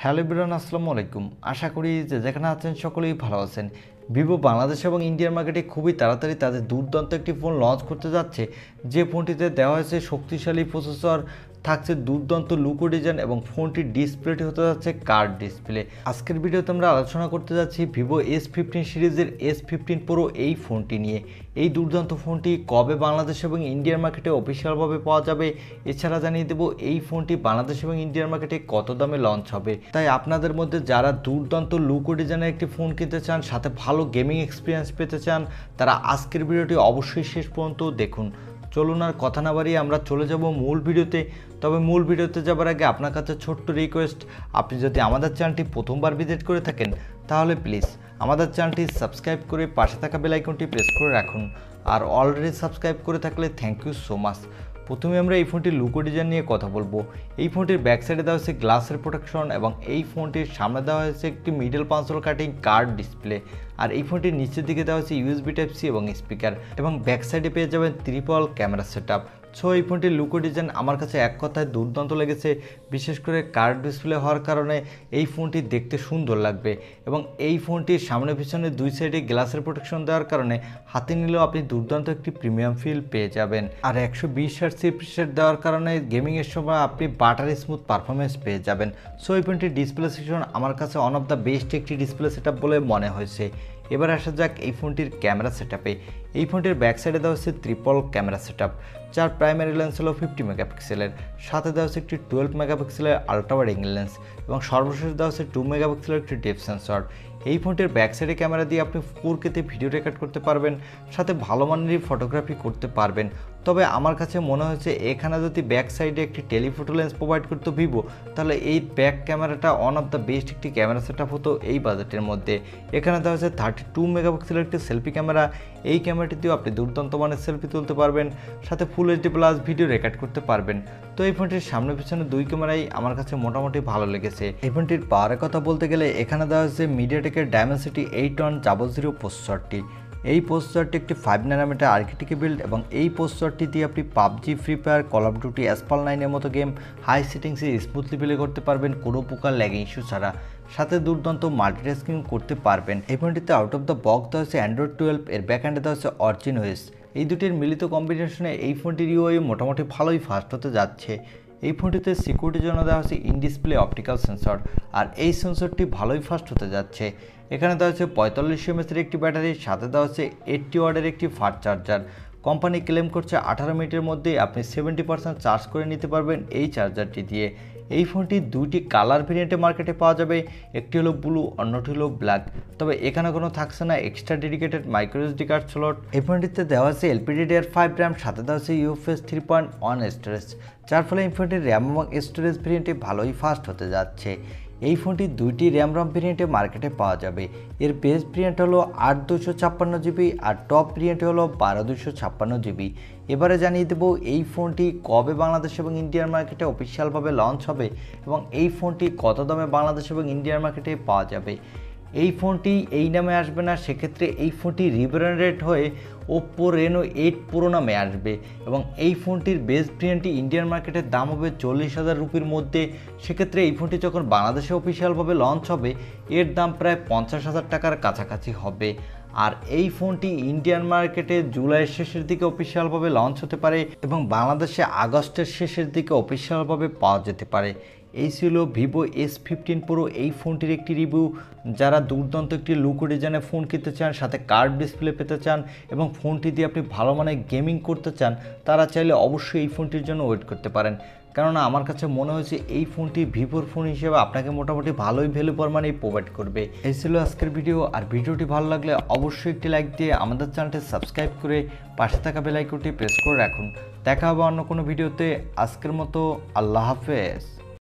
Hello everyone, আসসালামু আলাইকুম। আশা করি যে যেখানে আছেন সকলেই ভালো আছেন। ভিভো বাংলাদেশ এবং ইন্ডিয়ার মার্কেটে খুবই তাড়াতাড়ি তাদের দুর্দান্ত একটি ফোন লঞ্চ করতে যাচ্ছে, যে ফোনটিতে দেওয়া হয়েছে শক্তিশালী প্রসেসর, থাকছে দুর্দান্ত লুকো ডিজাইন এবং ফোনটির ডিসপ্লেটি হতে যাচ্ছে কার্ড ডিসপ্লে। আজকের ভিডিওতে আমরা আলোচনা করতে যাচ্ছি ভিভো S15 সিরিজের S15 প্রো এই ফোনটি নিয়ে। এই দুর্দান্ত ফোনটি কবে বাংলাদেশ এবং ইন্ডিয়ার মার্কেটে অফিসিয়ালভাবে পাওয়া যাবে, এছাড়া জানিয়ে দেবো এই ফোনটি বাংলাদেশ এবং ইন্ডিয়ার মার্কেটে কত দামে লঞ্চ হবে। তাই আপনাদের মধ্যে যারা দুর্দান্ত লুকো ডিজাইনের একটি ফোন কিনতে চান, সাথে ভালো গেমিং এক্সপিরিয়েন্স পেতে চান, তারা আজকের ভিডিওটি অবশ্যই শেষ পর্যন্ত দেখুন। চলুন আর কথা না বাড়িয়ে আমরা চলে যাব মূল ভিডিওতে। তবে মূল ভিডিওতে যাবার আগে আপনার কাছে ছোট্ট রিকোয়েস্ট, আপনি যদি আমাদের চ্যানেলটি প্রথমবার ভিজিট করে থাকেন তাহলে প্লিজ আমাদের চ্যানেলটি সাবস্ক্রাইব করে পাশে থাকা বেল আইকনটি প্রেস করে রাখুন। আর অলরেডি সাবস্ক্রাইব করে থাকলে থ্যাংক ইউ সো মাচ। প্রথমে আমরা এই ফোনটির লুকো ডিজাইন নিয়ে কথা বলবো। এই ফোনটির ব্যাক সাইডে দেওয়া হয়েছে গ্লাসের প্রোটেকশন এবং এই ফোনটির সামনে দেওয়া হয়েছে একটি মিডল পাঞ্চল কাটিং কার্ড ডিসপ্লে। আর এই ফোনটির নিচের দিকে দেওয়া হয়েছে USB Type-C এবং স্পিকার, এবং ব্যাক সাইডে পেয়ে যাবেন ট্রিপল ক্যামেরা সেটআপ। সো এই ফোনটির লুকো ডিজাইন আমার কাছে এক কথায় দুর্দান্ত লেগেছে। বিশেষ করে কার্ড ডিসপ্লে হওয়ার কারণে এই ফোনটি দেখতে সুন্দর লাগবে, এবং এই ফোনটির সামনে পিছনে দুই সাইডে গ্লাসের প্রোটেকশন দেওয়ার কারণে হাতে নিলেও আপনি দুর্দান্ত একটি প্রিমিয়াম ফিল পেয়ে যাবেন। আর 120 হার্টজ রিফ্রেশ রেট দেওয়ার কারণে গেমিংয়ের সময় আপনি বাটার স্মুথ পারফরমেন্স পেয়ে যাবেন। সো এই ফোনটির ডিসপ্লে সেকশন আমার কাছে ওয়ান অফ দ্য বেস্ট একটি ডিসপ্লে সেটআপ বলে মনে হয়েছে। এবার আসা যাক এই ফোনটির ক্যামেরা সেটআপে। এই ফোনটির ব্যাক সাইডে দেওয়া হচ্ছে ট্রিপল ক্যামেরা সেটআপ, যার প্রাইমারি লেন্স হলো 50 মেগাপিক্সেলের, সাথে দেওয়া হচ্ছে একটি 12 মেগাপিক্সেলের আলট্রা ওয়াইড অ্যাঙ্গেল লেন্স, এবং সর্বশেষ দেওয়া হচ্ছে 2 মেগাপিক্সেলের একটি ডেপথ সেন্সর। এই ফোনটির ব্যাক সাইডে ক্যামেরা দিয়ে আপনি 4K-তে ভিডিও রেকর্ড করতে পারবেন, সাথে ভালো মানেরই ফটোগ্রাফি করতে পারবেন। তবে আমার কাছে মনে হয়েছে এখানে যদি ব্যাক সাইডে একটি টেলিফোটো লেন্স প্রোভাইড করতো ভিভো, তাহলে এই ব্যাক ক্যামেরাটা ওয়ান অফ দ্য বেস্ট একটি ক্যামেরা সেটআপ হতো এই বাজেটের মধ্যে। এখানে দেওয়া হচ্ছে 32 মেগাপিক্সেলের একটি সেলফি ক্যামেরা। এই ক্যামেরাটিতেও আপনি দুর্দান্ত মানের সেলফি তুলতে পারবেন, সাথে ফুল HD+ ভিডিও রেকর্ড করতে পারবেন। তো এই ফোনটির সামনে পিছনে দুই ক্যামেরাই আমার কাছে মোটামুটি ভালো লেগেছে। এই ফোনটির পাওয়ারের কথা বলতে গেলে এখানে দেওয়া হচ্ছে মিডিয়াটেকের ডায়মেনসিটি 8100 প্রসেসরটি। এই প্রসেসরটি একটি 5 ন্যানোমিটার আর্কিটেক্টে বিল্ড, এবং এই প্রসেসরটি দিয়ে আপনি PUBG, Free Fire, Call of Duty, Asphalt 9-এর মতো গেম হাই সেটিংসে স্মুথলি প্লে করতে পারবেন কোনো প্রকার ল্যাগিং ইস্যু ছাড়া, সাথে দুর্দান্ত মাল্টিটাস্কিং করতে পারবেন। এই ফোনটিতে আউট অফ দ্য বক্স দেওয়া হচ্ছে Android 12, এর ব্যাক হ্যান্ডে দেওয়া হচ্ছে অরিজিন OS। এই দুটির মিলিত কম্বিনেশনে এই ফোনটির UI মোটামুটি ভালোই ফাস্ট হতে যাচ্ছে। এই ফোনটিতে সিকিউরিটির জন্য দেওয়া হচ্ছে ইন ডিসপ্লে অপটিক্যাল সেন্সর, আর এই সেন্সরটি ভালোই ফাস্ট হতে যাচ্ছে। এখানে দেওয়া হচ্ছে 45 mAh একটি ব্যাটারি, সাথে দেওয়া হচ্ছে 80 ওয়াটের একটি ফাস্ট চার্জার। কোম্পানি ক্লেম করছে 18 মিনিটের মধ্যে আপনি 70% চার্জ করে নিতে পারবেন এই চার্জারটি দিয়ে। এই ফোনটি দুইটি কালার ভেরিয়েন্টে মার্কেটে পাওয়া যাবে, একটি হলো ব্লু, অন্যটি হলো ব্ল্যাক। তবে এখানে কোনো থাকছে না extra dedicated micro SD card slot. এই ফোনটিতে দেওয়া আছে LPDDR5 RAM, সাথে দেওয়া আছে UFS 3.1 স্টোরেজ, যার ফলে এই ফোনটির র্যাম এবং স্টোরেজ ভেরিয়েন্টে ভালোই ফাস্ট হতে যাচ্ছে। এই ফোনটি দুইটি র্যাম ভেরিয়েন্টে মার্কেটে পাওয়া যাবে। এর বেস ভেরিয়েন্ট হলো 8/256 GB, আর টপ ভেরিয়েন্ট হলো 12/256 GB। এবারে জানিয়ে দেবো এই ফোনটি কবে বাংলাদেশ এবং ইন্ডিয়ার মার্কেটে অফিসিয়ালভাবে লঞ্চ হবে, এবং এই ফোনটি কত দামে বাংলাদেশ এবং ইন্ডিয়ার মার্কেটে পাওয়া যাবে। এই ফোনটি এই নামে আসবে না, সেক্ষেত্রে এই ফোনটি রিব্র্যান্ডেড হয়ে Oppo Reno 8 Pro নামে আসবে, এবং এই ফোনটির বেস ভেরিয়েন্টটি ইন্ডিয়ান মার্কেটের দাম হবে 40,000 রুপির মধ্যে। সেক্ষেত্রে এই ফোনটি যখন বাংলাদেশে অফিসিয়ালভাবে লঞ্চ হবে এর দাম প্রায় 50,000 টাকার কাছাকাছি হবে। আর এই ফোনটি ইন্ডিয়ান মার্কেটে জুলাইয়ের শেষের দিকে অফিসিয়ালভাবে লঞ্চ হতে পারে, এবং বাংলাদেশে আগস্টের শেষের দিকে অফিসিয়ালভাবে পাওয়া যেতে পারে। এই ছিল ভিভো S15 প্রো এই ফোনটির একটি রিভিউ। যারা দুর্দান্ত একটি লুকো ডিজাইনের ফোন কিনতে চান, সাথে কার্ড ডিসপ্লে পেতে চান, এবং ফোনটি দিয়ে আপনি ভালো মানের গেমিং করতে চান, তারা চাইলে অবশ্যই এই ফোনটির জন্য ওয়েট করতে পারেন। কেননা আমার কাছে মনে হয়েছে এই ফোনটি ভিভোর ফোন হিসেবে আপনাকে মোটামুটি ভালোই ভ্যালু ফর মানি প্রোভাইড করবে। এই ছিল আজকের ভিডিও। আর ভিডিওটি ভালো লাগলে অবশ্যই একটি লাইক দিয়ে আমাদের চ্যানেলটি সাবস্ক্রাইব করে পাশে থাকা বেল আইকনটি প্রেস করে রাখুন। দেখা হবে অন্য কোনো ভিডিওতে। আজকের মতো আল্লাহ হাফেজ।